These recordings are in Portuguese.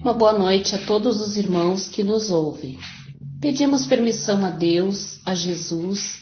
Uma boa noite a todos os irmãos que nos ouvem. Pedimos permissão a Deus, a Jesus,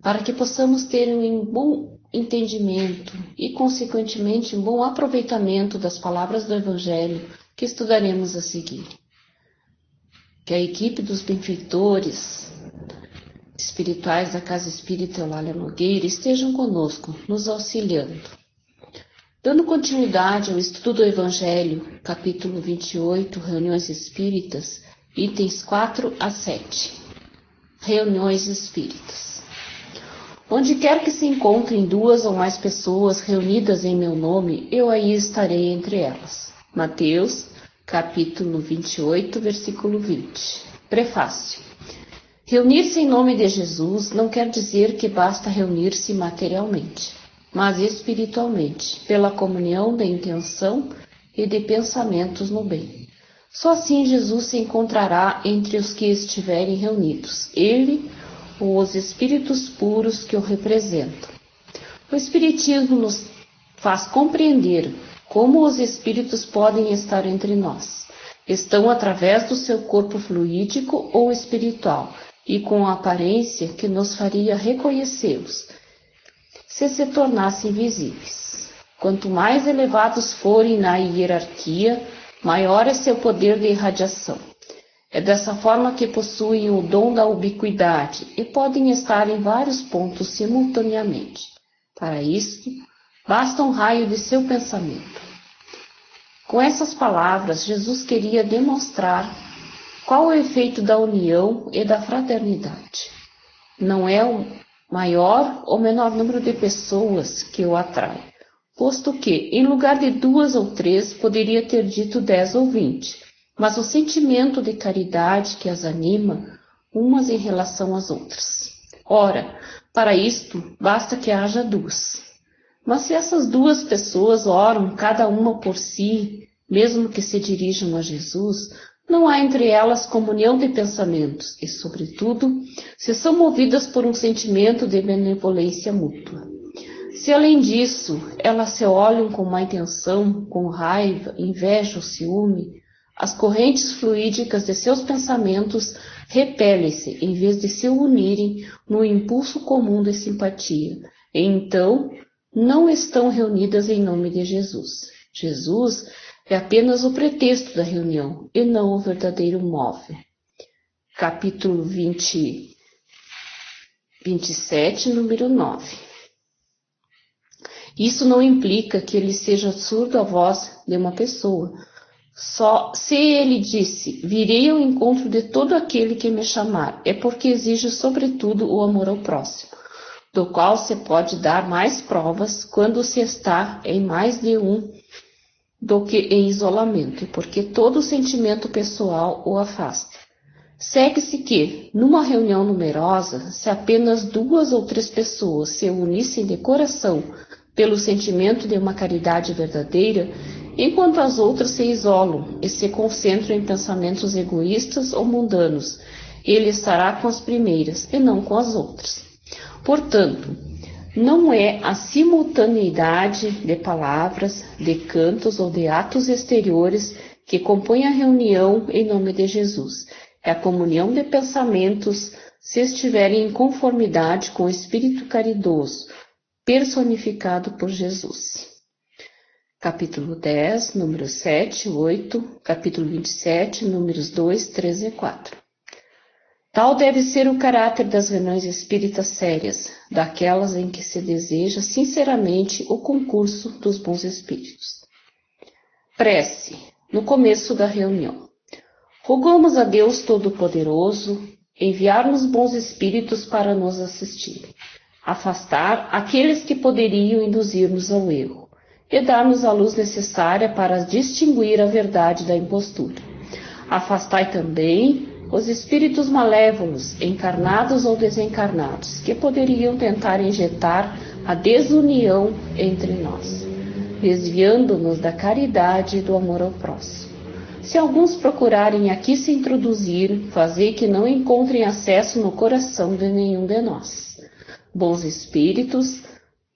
para que possamos ter um bom entendimento e, consequentemente, um bom aproveitamento das palavras do Evangelho que estudaremos a seguir. Que a equipe dos benfeitores espirituais da Casa Espírita Eulália Nogueira estejam conosco, nos auxiliando. Dando continuidade ao estudo do Evangelho, capítulo 28, Reuniões Espíritas, itens 4 a 7. Reuniões Espíritas. Onde quer que se encontrem duas ou mais pessoas reunidas em meu nome, eu aí estarei entre elas. Mateus, capítulo 28, versículo 20. Prefácio. Reunir-se em nome de Jesus não quer dizer que basta reunir-se materialmente, mas espiritualmente, pela comunhão de intenção e de pensamentos no bem. Só assim Jesus se encontrará entre os que estiverem reunidos, ele ou os espíritos puros que o representam. O Espiritismo nos faz compreender como os espíritos podem estar entre nós. Estão através do seu corpo fluídico ou espiritual e com a aparência que nos faria reconhecê-los, se tornassem visíveis. Quanto mais elevados forem na hierarquia, maior é seu poder de irradiação. É dessa forma que possuem o dom da ubiquidade e podem estar em vários pontos simultaneamente. Para isso, basta um raio de seu pensamento. Com essas palavras, Jesus queria demonstrar qual o efeito da união e da fraternidade. Não é o maior ou menor número de pessoas que o atrai, posto que, em lugar de 2 ou 3, poderia ter dito 10 ou 20, mas o sentimento de caridade que as anima, umas em relação às outras. Ora, para isto, basta que haja 2. Mas se essas 2 pessoas oram cada uma por si, mesmo que se dirijam a Jesus, não há entre elas comunhão de pensamentos e, sobretudo, se são movidas por um sentimento de benevolência mútua. Se, além disso, elas se olham com má intenção, com raiva, inveja ou ciúme, as correntes fluídicas de seus pensamentos repelem-se em vez de se unirem no impulso comum de simpatia, e então não estão reunidas em nome de Jesus. Jesus é apenas o pretexto da reunião e não o verdadeiro móvel. Capítulo 27, número 9. Isso não implica que ele seja surdo à voz de uma pessoa. Só se ele disse, virei ao encontro de todo aquele que me chamar, é porque exige sobretudo o amor ao próximo, do qual se pode dar mais provas quando se está em mais de um do que em isolamento, e porque todo sentimento pessoal o afasta. Segue-se que, numa reunião numerosa, se apenas 2 ou 3 pessoas se unissem de coração pelo sentimento de uma caridade verdadeira, enquanto as outras se isolam e se concentram em pensamentos egoístas ou mundanos, ele estará com as primeiras e não com as outras. Portanto, não é a simultaneidade de palavras, de cantos ou de atos exteriores que compõe a reunião em nome de Jesus. É a comunhão de pensamentos se estiverem em conformidade com o Espírito caridoso, personificado por Jesus. Capítulo 10, números 7, 8, capítulo 27, números 2, 3 e 4. Tal deve ser o caráter das reuniões espíritas sérias, daquelas em que se deseja sinceramente o concurso dos bons espíritos. Prece, no começo da reunião. Rogamos a Deus Todo-Poderoso enviar-nos bons espíritos para nos assistir, afastar aqueles que poderiam induzir-nos ao erro e dar-nos a luz necessária para distinguir a verdade da impostura. Afastai também os espíritos malévolos, encarnados ou desencarnados, que poderiam tentar injetar a desunião entre nós, desviando-nos da caridade e do amor ao próximo. Se alguns procurarem aqui se introduzir, fazei que não encontrem acesso no coração de nenhum de nós. Bons espíritos,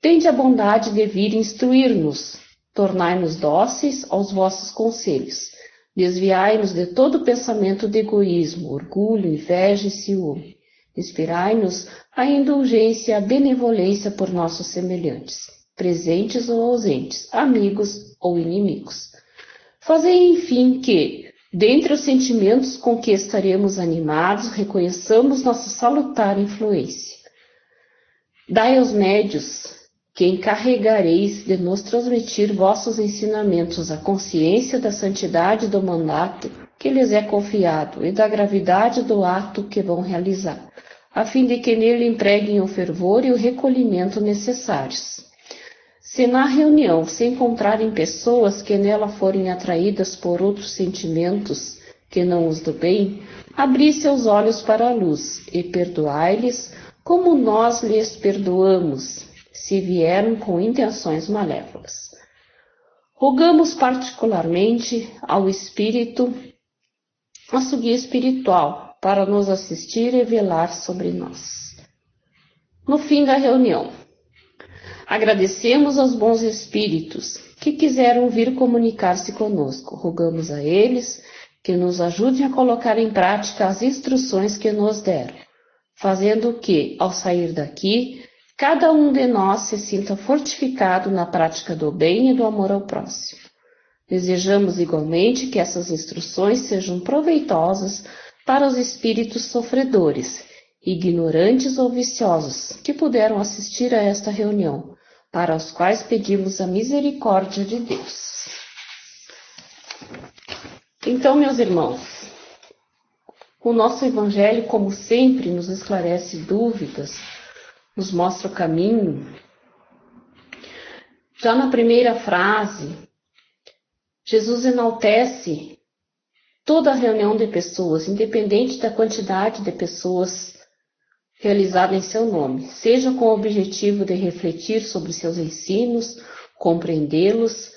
tende a bondade de vir instruir-nos, tornai-nos dóceis aos vossos conselhos. Desviai-nos de todo pensamento de egoísmo, orgulho, inveja e ciúme. Inspirai-nos a indulgência e a benevolência por nossos semelhantes, presentes ou ausentes, amigos ou inimigos. Fazei, enfim, que, dentre os sentimentos com que estaremos animados, reconheçamos nossa salutar influência. Dai aos médios que encarregareis de nos transmitir vossos ensinamentos a consciência da santidade do mandato que lhes é confiado e da gravidade do ato que vão realizar, a fim de que nele empreguem o fervor e o recolhimento necessários. Se na reunião se encontrarem pessoas que nela forem atraídas por outros sentimentos que não os do bem, abri seus olhos para a luz e perdoai-lhes como nós lhes perdoamos, se vieram com intenções malévolas. Rogamos particularmente ao Espírito, nosso guia espiritual, para nos assistir e velar sobre nós. No fim da reunião, agradecemos aos bons espíritos que quiseram vir comunicar-se conosco. Rogamos a eles que nos ajudem a colocar em prática as instruções que nos deram, fazendo que, ao sair daqui, cada um de nós se sinta fortificado na prática do bem e do amor ao próximo. Desejamos igualmente que essas instruções sejam proveitosas para os espíritos sofredores, ignorantes ou viciosos, que puderam assistir a esta reunião, para os quais pedimos a misericórdia de Deus. Então, meus irmãos, o nosso Evangelho, como sempre, nos esclarece dúvidas, nos mostra o caminho. Já na primeira frase, Jesus enaltece toda a reunião de pessoas, independente da quantidade de pessoas realizada em seu nome, seja com o objetivo de refletir sobre seus ensinos, compreendê-los,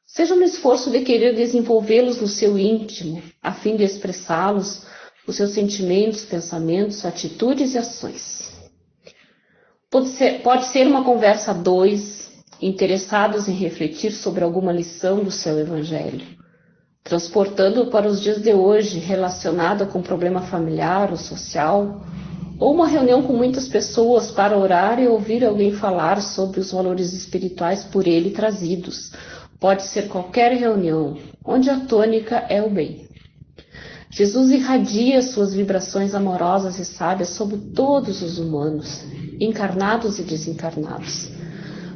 seja no esforço de querer desenvolvê-los no seu íntimo, a fim de expressá-los, os seus sentimentos, pensamentos, atitudes e ações. Pode ser uma conversa a dois, interessados em refletir sobre alguma lição do seu Evangelho, transportando-o para os dias de hoje, relacionada com um problema familiar ou social, ou uma reunião com muitas pessoas para orar e ouvir alguém falar sobre os valores espirituais por ele trazidos. Pode ser qualquer reunião, onde a tônica é o bem. Jesus irradia suas vibrações amorosas e sábias sobre todos os humanos, encarnados e desencarnados.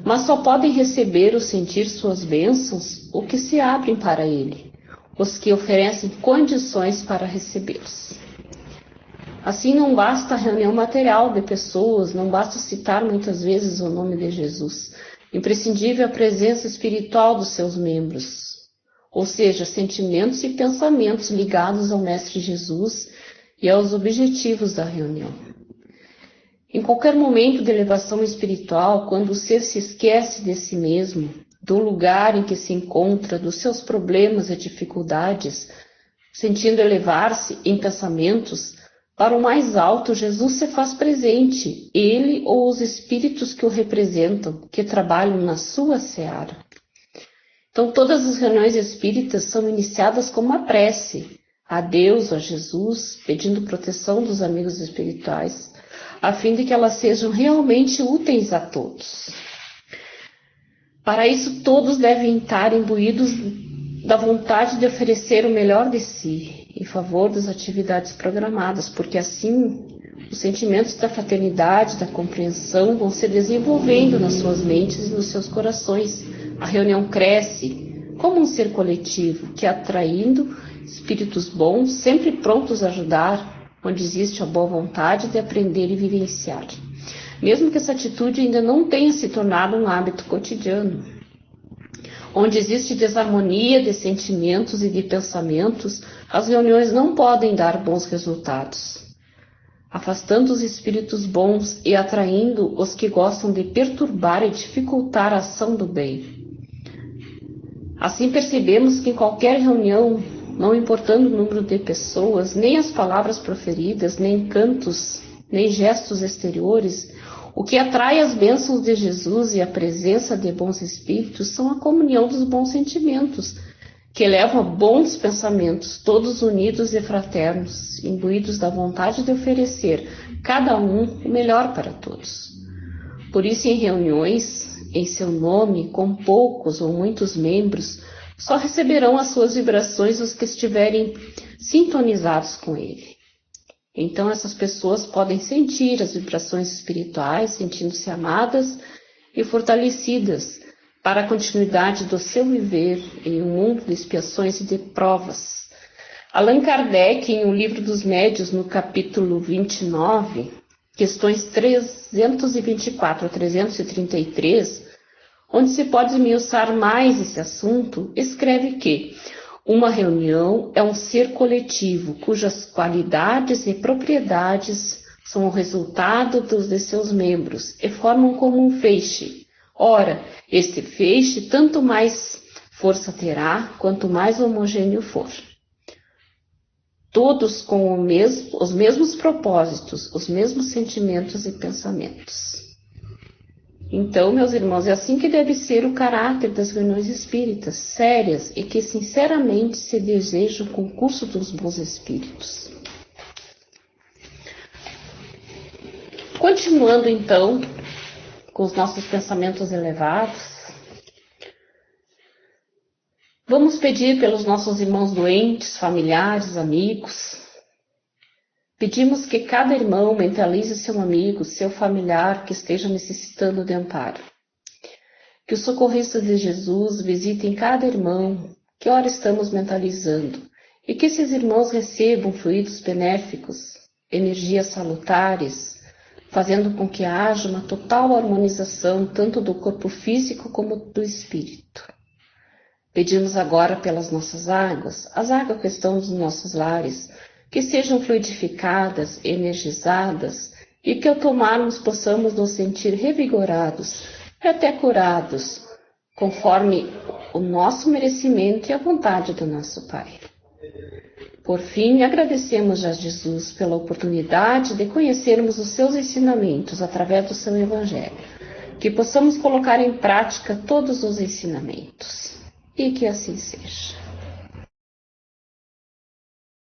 Mas só podem receber ou sentir suas bênçãos os que se abrem para ele, os que oferecem condições para recebê-los. Assim, não basta a reunião material de pessoas, não basta citar muitas vezes o nome de Jesus. Imprescindível a presença espiritual dos seus membros, ou seja, sentimentos e pensamentos ligados ao Mestre Jesus e aos objetivos da reunião. Em qualquer momento de elevação espiritual, quando o ser se esquece de si mesmo, do lugar em que se encontra, dos seus problemas e dificuldades, sentindo elevar-se em pensamentos para o mais alto, Jesus se faz presente, ele ou os espíritos que o representam, que trabalham na sua seara. Então, todas as reuniões espíritas são iniciadas com uma prece a Deus, a Jesus, pedindo proteção dos amigos espirituais, a fim de que elas sejam realmente úteis a todos. Para isso, todos devem estar imbuídos da vontade de oferecer o melhor de si, em favor das atividades programadas, porque assim os sentimentos da fraternidade, da compreensão vão se desenvolvendo nas suas mentes e nos seus corações. A reunião cresce como um ser coletivo que, atraindo espíritos bons, sempre prontos a ajudar, onde existe a boa vontade de aprender e vivenciar, mesmo que essa atitude ainda não tenha se tornado um hábito cotidiano. Onde existe desarmonia de sentimentos e de pensamentos, as reuniões não podem dar bons resultados. Afastando os espíritos bons e atraindo os que gostam de perturbar e dificultar a ação do bem. Assim percebemos que em qualquer reunião, não importando o número de pessoas, nem as palavras proferidas, nem cantos, nem gestos exteriores, o que atrai as bênçãos de Jesus e a presença de bons espíritos são a comunhão dos bons sentimentos, que levam a bons pensamentos, todos unidos e fraternos, imbuídos da vontade de oferecer, cada um, o melhor para todos. Por isso, em reuniões, em seu nome, com poucos ou muitos membros, só receberão as suas vibrações os que estiverem sintonizados com ele. Então, essas pessoas podem sentir as vibrações espirituais, sentindo-se amadas e fortalecidas para a continuidade do seu viver em um mundo de expiações e de provas. Allan Kardec, em O Livro dos Médiuns, no capítulo 29, questões 324 a 333, onde se pode esmiuçar mais esse assunto, escreve que uma reunião é um ser coletivo cujas qualidades e propriedades são o resultado de seus membros e formam como um feixe. Ora, este feixe tanto mais força terá, quanto mais homogêneo for. Todos com os mesmos propósitos, os mesmos sentimentos e pensamentos. Então, meus irmãos, é assim que deve ser o caráter das reuniões espíritas, sérias e que sinceramente se deseja o concurso dos bons espíritos. Continuando, então, com os nossos pensamentos elevados, vamos pedir pelos nossos irmãos doentes, familiares, amigos. Pedimos que cada irmão mentalize seu amigo, seu familiar que esteja necessitando de amparo. Que os socorristas de Jesus visitem cada irmão que ora estamos mentalizando e que esses irmãos recebam fluidos benéficos, energias salutares, fazendo com que haja uma total harmonização tanto do corpo físico como do espírito. Pedimos agora pelas nossas águas, as águas que estão nos nossos lares, que sejam fluidificadas, energizadas e que ao tomarmos possamos nos sentir revigorados e até curados, conforme o nosso merecimento e a vontade do nosso Pai. Por fim, agradecemos a Jesus pela oportunidade de conhecermos os seus ensinamentos através do seu Evangelho, que possamos colocar em prática todos os ensinamentos. E que assim seja.